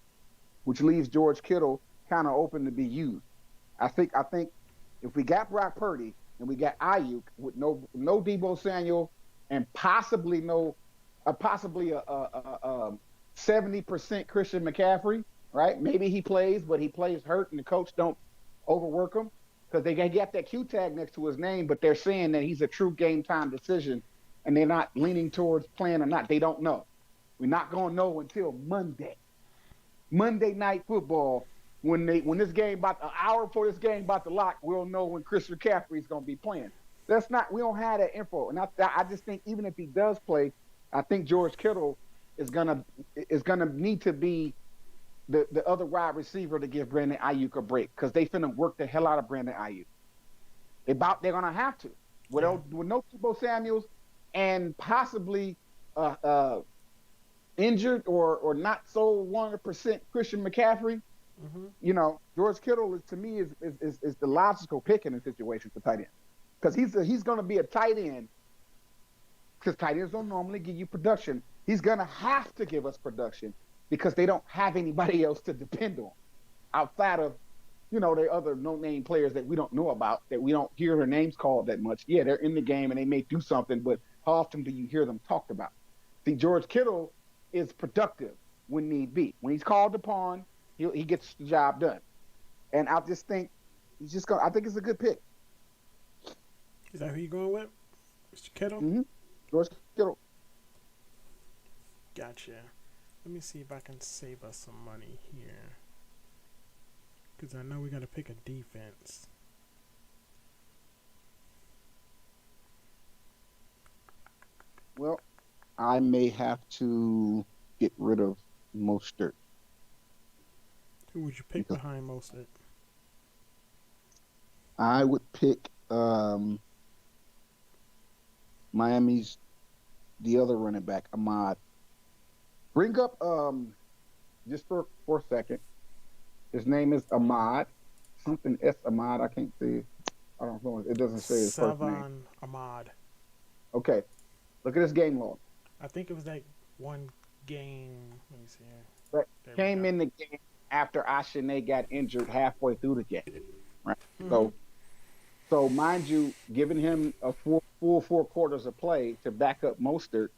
which leaves George Kittle kind of open to be used. I think if we got Brock Purdy and we got Ayuk with no Deebo Samuel and possibly a 70% Christian McCaffrey, right? Maybe he plays, but he plays hurt and the coach don't overwork him because they got that Q tag next to his name, but they're saying that he's a true game time decision and they're not leaning towards playing or not. They don't know. We're not going to know until Monday Night Football. When this game about an hour before this game about to lock, we'll know when Chris McCaffrey is going to be playing. We don't have that info, and I just think even if he does play, I think George Kittle is gonna need to be the other wide receiver to give Brandon Ayuk a break because they finna work the hell out of Brandon Ayuk. They're gonna have to with no Deebo Samuels and possibly injured or not so 100% Christian McCaffrey. You know, George Kittle is, to me, is the logical pick in a situation for tight end, because he's going to be a tight end, because tight ends don't normally give you production. He's going to have to give us production because they don't have anybody else to depend on outside of, you know, the other no-name players that we don't know about, that we don't hear their names called that much. Yeah, they're in the game and they may do something, but how often do you hear them talked about? See, George Kittle is productive when need be. When he's called upon, he gets the job done. And I just think I think it's a good pick. Is that who you going with? Mr. Kittle? Mm-hmm. George Kittle. Gotcha. Let me see if I can save us some money here. Because I know we got to pick a defense. Well, I may have to get rid of Mostert. Who would you pick behind Mostert? I would pick Miami's the other running back, Ahmad. Bring up just for a second. His name is Ahmad. Something S Ahmad. I can't see. I don't know. It doesn't say his first name. Salvon Ahmad. Okay. Look at his game log. I think it was like one game. Let me see here. But came in the game after Ashane got injured halfway through the game. Right. Mm-hmm. So mind you, giving him a full 4 quarters of play to back up Mostert,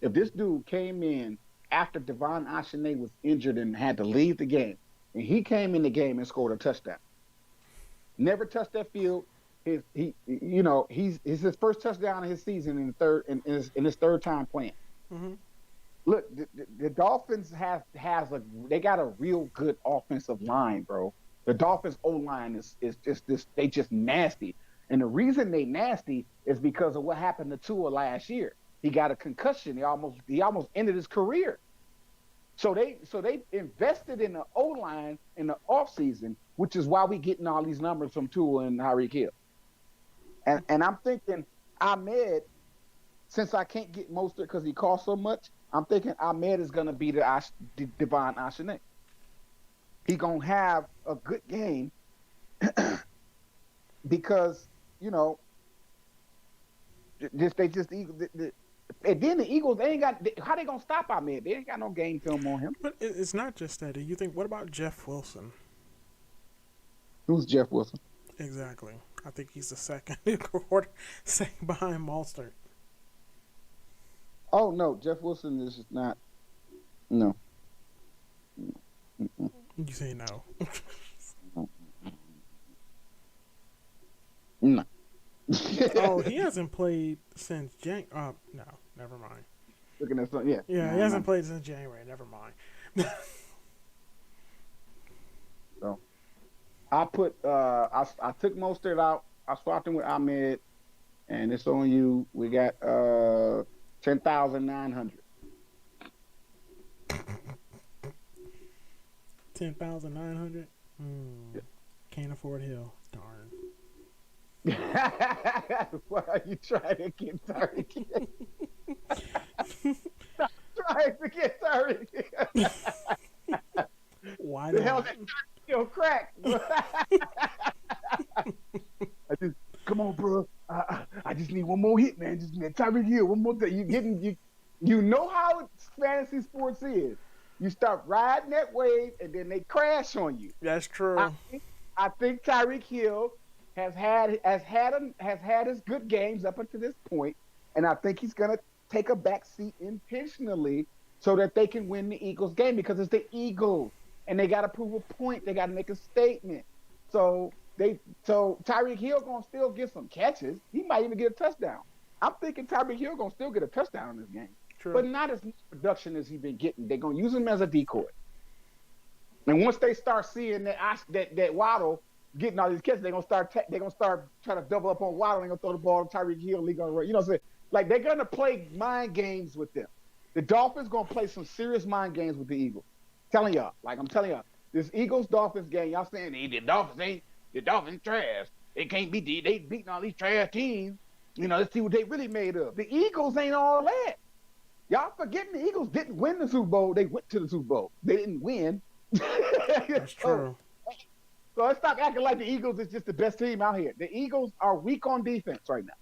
if this dude came in after Devon Ashane was injured and had to leave the game, and he came in the game and scored a touchdown, never touched that field. He's his first touchdown of his season in his third time playing. Mm-hmm. Look, the Dolphins they got a real good offensive line, bro. The Dolphins O-line is just nasty. And the reason they nasty is because of what happened to Tua last year. He got a concussion. He almost ended his career. So they invested in the O-line in the offseason, which is why we getting all these numbers from Tua and Tyreek Hill. And I'm thinking Ahmed, since I can't get Mostert because he costs so much, I'm thinking Ahmed is going to be the Devon Ashane. He going to have a good game because, you know, and then the Eagles, they ain't got, how they going to stop Ahmed? They ain't got no game film on him. But it's not just that. You think, what about Jeff Wilson? Who's Jeff Wilson? Exactly. I think he's the second behind Mostert. Oh, no, Jeff Wilson is not, no. Mm-mm. You say no. No. Oh, he hasn't played since no, never mind. Looking at something, yeah. Yeah, he hasn't played since January. Never mind. So, I took Mostert out. I swapped him with Ahmed, and it's on you. We got 10,900. 10,900. Yeah. Can't afford Hill. Darn. Why are you trying to get Tyreek? Stop trying to get Tyreek. Why the hell not? that still crack? Come on, bro. I just need one more hit, man. Just Tyreek Hill, one more thing. You know how fantasy sports is. You start riding that wave, and then they crash on you. That's true. I think Tyreek Hill has had his good games up until this point, and I think he's gonna take a back seat intentionally so that they can win the Eagles game, because it's the Eagles and they got to prove a point. They got to make a statement. So Tyreek Hill gonna still get some catches. He might even get a touchdown. I'm thinking Tyreek Hill gonna still get a touchdown in this game. True. But not as much production as he's been getting. They're gonna use him as a decoy. And once they start seeing that Waddle getting all these catches, they're gonna start trying to double up on Waddle. They're gonna throw the ball to Tyreek Hill. They're gonna run. You know what I'm saying? Like, they're gonna play mind games with them. The Dolphins gonna play some serious mind games with the Eagles. I'm telling y'all, this Eagles-Dolphins game, y'all saying the Dolphins trash. They can't beat they beating all these trash teams. You know, let's see what they really made of. The Eagles ain't all that. Y'all forgetting the Eagles didn't win the Super Bowl. They went to the Super Bowl. They didn't win. That's so, true. so let's stop acting like the Eagles is just the best team out here. The Eagles are weak on defense right now.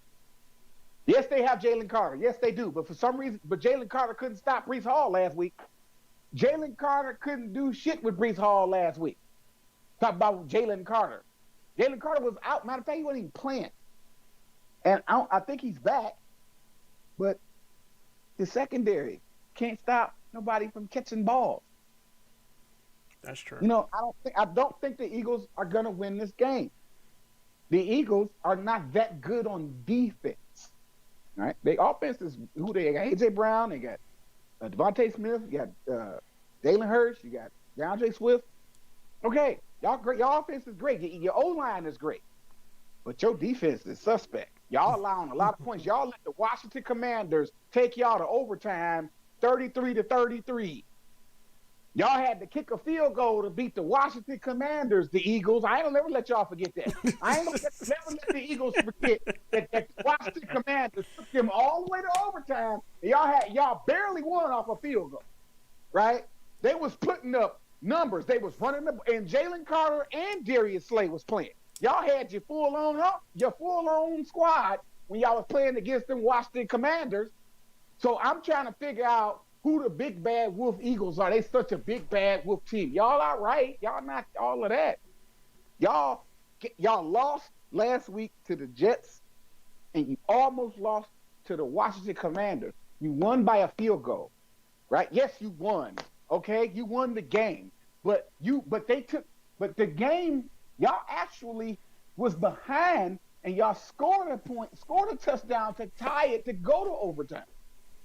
Yes, they have Jalen Carter. Yes, they do. But for some reason, Jalen Carter couldn't stop Brees Hall last week. Jalen Carter couldn't do shit with Brees Hall last week. Talk about Jalen Carter. Jalen Carter was out. Matter of fact, he wasn't even playing. And I think he's back, but the secondary can't stop nobody from catching balls. That's true. You know, I don't think the Eagles are gonna win this game. The Eagles are not that good on defense. Right? Their offense is who they got. AJ Brown, they got Devontae Smith, you got Jalen Hurts, you got DeAndre Swift. Okay, y'all great. Your offense is great. Your O line is great, but your defense is suspect. Y'all allowing a lot of points. Y'all let the Washington Commanders take y'all to overtime, 33-33. Y'all had to kick a field goal to beat the Washington Commanders, the Eagles. I ain't never let y'all forget that. I ain't gonna never let the Eagles forget that the Washington Commanders took them all the way to overtime. And y'all barely won off a field goal, right? They was putting up numbers. They was running and Jalen Carter and Darius Slay was playing. Y'all had your full-on squad when y'all was playing against them Washington Commanders. So I'm trying to figure out who the big bad wolf Eagles are. They such a big bad wolf team. Y'all all right. Y'all not all of that. Y'all lost last week to the Jets, and you almost lost to the Washington Commanders. You won by a field goal, right? Yes, you won. Okay, you won the game, but the game y'all actually was behind, and y'all scored a touchdown to tie it to go to overtime.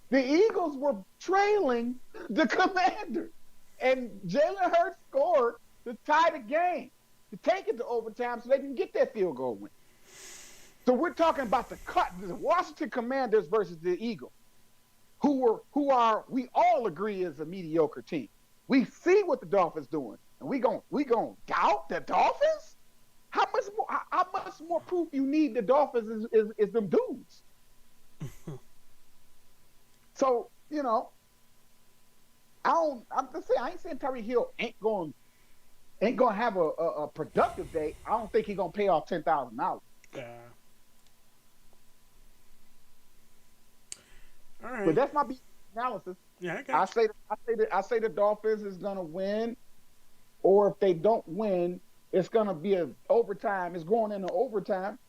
The Eagles were trailing the Commanders, and Jalen Hurts scored to tie the game, to take it to overtime so they can get that field goal win. So we're talking about the Washington Commanders versus the Eagles, who we all agree is a mediocre team. We see what the Dolphins doing, and we gon' doubt the Dolphins? How much more proof you need the Dolphins is them dudes? So, you know, I'm just saying, I ain't saying Tyreek Hill ain't going to have a productive day. I don't think he's going to pay off $10,000. Yeah. All right. But that's my analysis. Yeah, I say the Dolphins is going to win, or if they don't win, it's going to be an overtime. It's going into overtime.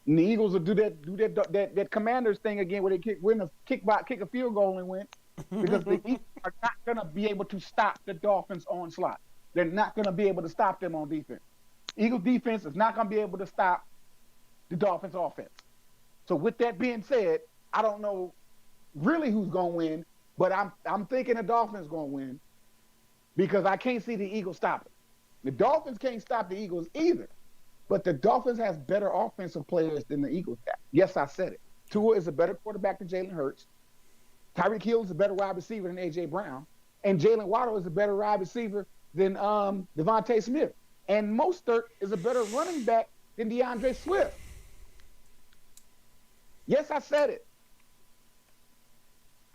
And the Eagles will do that Commanders thing again, where they kick a field goal and win, because the Eagles are not going to be able to stop the Dolphins' onslaught. They're not going to be able to stop them on defense. Eagles defense is not going to be able to stop the Dolphins' offense. So with that being said, I don't know really who's going to win, but I'm thinking the Dolphins going to win, because I can't see the Eagles stopping. The Dolphins can't stop the Eagles either. But the Dolphins has better offensive players than the Eagles have. Yes, I said it. Tua is a better quarterback than Jalen Hurts. Tyreek Hill is a better wide receiver than A.J. Brown. And Jalen Waddle is a better wide receiver than Devontae Smith. And Mostert is a better running back than DeAndre Swift. Yes, I said it.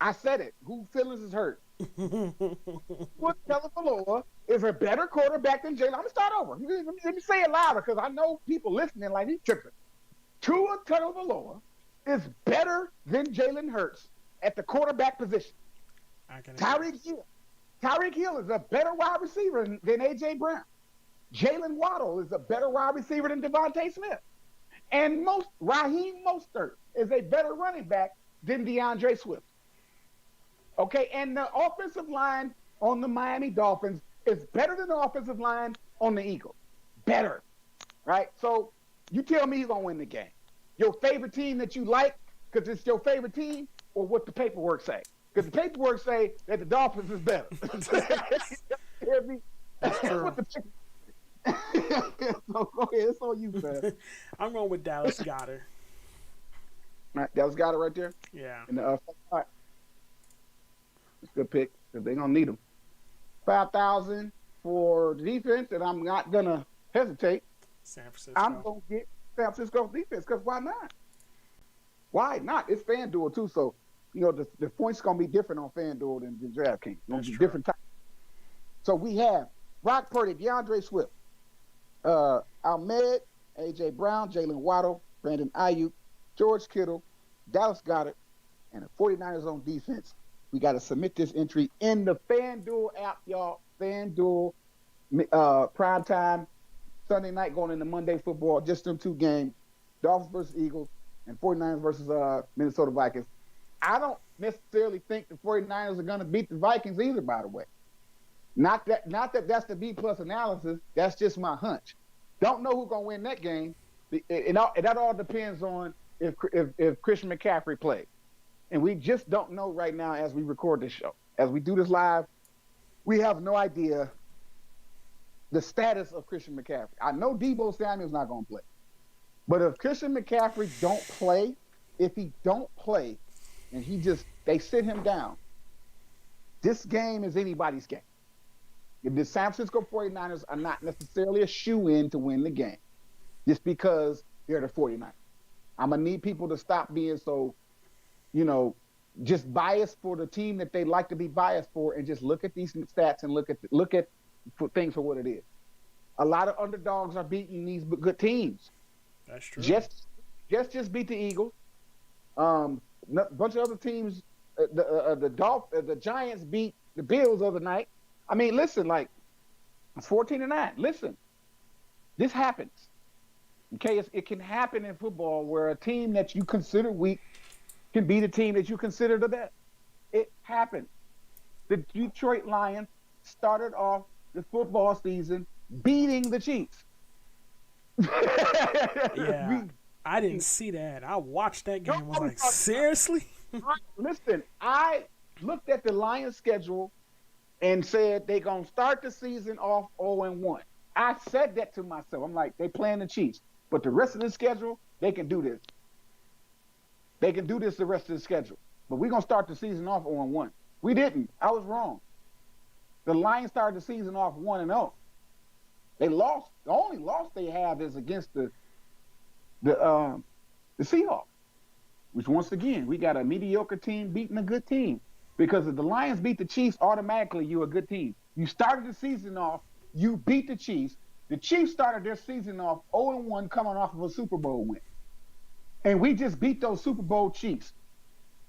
I said it. Whose feelings is hurt? Tua Tagovailoa is a better quarterback than Jalen. I'm gonna start over. Let me say it louder, because I know people listening like he's tripping. Tua Tagovailoa is better than Jalen Hurts at the quarterback position. Tyreek Hill is a better wide receiver than A.J. Brown. Jalen Waddle is a better wide receiver than Devontae Smith. And Raheem Mostert is a better running back than DeAndre Swift. Okay, and the offensive line on the Miami Dolphins is better than the offensive line on the Eagles. Better, right? So you tell me who's going to win the game. Your favorite team that you like because it's your favorite team, or what the paperwork say? Because the paperwork say that the Dolphins is better. You hear me? That's true. So go ahead, it's on you, man. I'm going with Dallas Goedert. All right, Dallas Goedert right there? Yeah. All right. It's a good pick, because they're going to need them. 5,000 for the defense, and I'm not going to hesitate. San Francisco. I'm going to get San Francisco's defense, because why not? Why not? It's FanDuel, too, so, you know, the points going to be different on FanDuel than DraftKings. It's going to be different types. So we have Brock Purdy, DeAndre Swift, Ahmed, A.J. Brown, Jalen Waddle, Brandon Ayuk, George Kittle, Dallas Goedert, and the 49ers on defense. We got to submit this entry in the FanDuel app, y'all. FanDuel, prime time, Sunday night going into Monday football, just them two games, Dolphins versus Eagles and 49ers versus Minnesota Vikings. I don't necessarily think the 49ers are going to beat the Vikings either, by the way. Not that that's the B-plus analysis. That's just my hunch. Don't know who's going to win that game. That all depends on if Christian McCaffrey plays. And we just don't know right now as we record this show. As we do this live, we have no idea the status of Christian McCaffrey. I know Deebo Samuel's not going to play. But if Christian McCaffrey don't play, if he don't play, and they sit him down, this game is anybody's game. If the San Francisco 49ers are not necessarily a shoe-in to win the game, just because they're the 49ers. I'm going to need people to stop being so, just biased for the team that they like to be biased for, and just look at these stats and look at things for what it is. A lot of underdogs are beating these good teams. That's true. Just beat the Eagles. A bunch of other teams, the Giants beat the Bills the other night. I mean, listen, like, it's 14-9. Listen, this happens. Okay, it can happen in football where a team that you consider weak can beat a team that you consider the best. It happens. The Detroit Lions started off the football season beating the Chiefs. Yeah, I didn't see that. I watched that game and was like, seriously? Listen, I looked at the Lions schedule and said they're going to start the season off 0-1. I said that to myself. I'm like, they playing the Chiefs. But the rest of the schedule, they can do this. They can do this the rest of the schedule. But we're going to start the season off 0-1. We didn't. I was wrong. The Lions started the season off 1-0. They lost. The only loss they have is against the Seahawks, which once again, we got a mediocre team beating a good team. Because if the Lions beat the Chiefs, automatically you're a good team. You started the season off, you beat the Chiefs. The Chiefs started their season off 0-1 coming off of a Super Bowl win. And we just beat those Super Bowl Chiefs.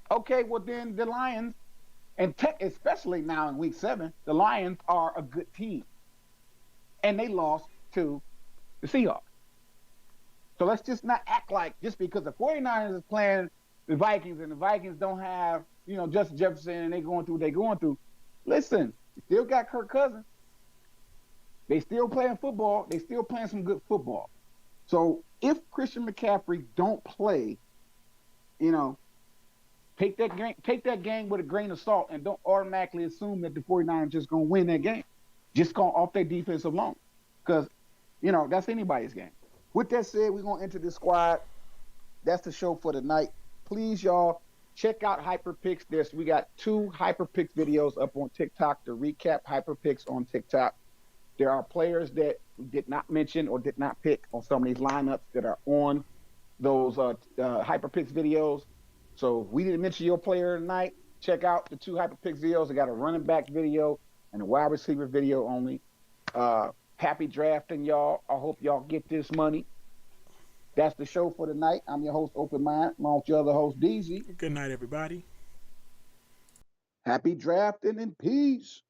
Okay, well then the Lions, and especially now in week 7, the Lions are a good team. And they lost to the Seahawks. So let's just not act like just because the 49ers is playing the Vikings and the Vikings don't have, Justin Jefferson and they going through what they're going through. Listen, you still got Kirk Cousins. They still playing football. They still playing some good football. So if Christian McCaffrey don't play, take that game with a grain of salt and don't automatically assume that the 49ers just going to win that game. Just going off their defense alone. Because, that's anybody's game. With that said, we're going to enter the squad. That's the show for tonight. Please, y'all, check out HyperPicks. We got 2 HyperPicks videos up on TikTok to recap HyperPicks on TikTok. There are players that we did not mention or did not pick on some of these lineups that are on those HyperPicks videos. So if we didn't mention your player tonight, check out the 2 HyperPicks videos. I got a running back video and a wide receiver video only. Happy drafting, y'all. I hope y'all get this money. That's the show for tonight. I'm your host, Open Mind, along with your other host, DZ. Good night, everybody. Happy drafting and peace.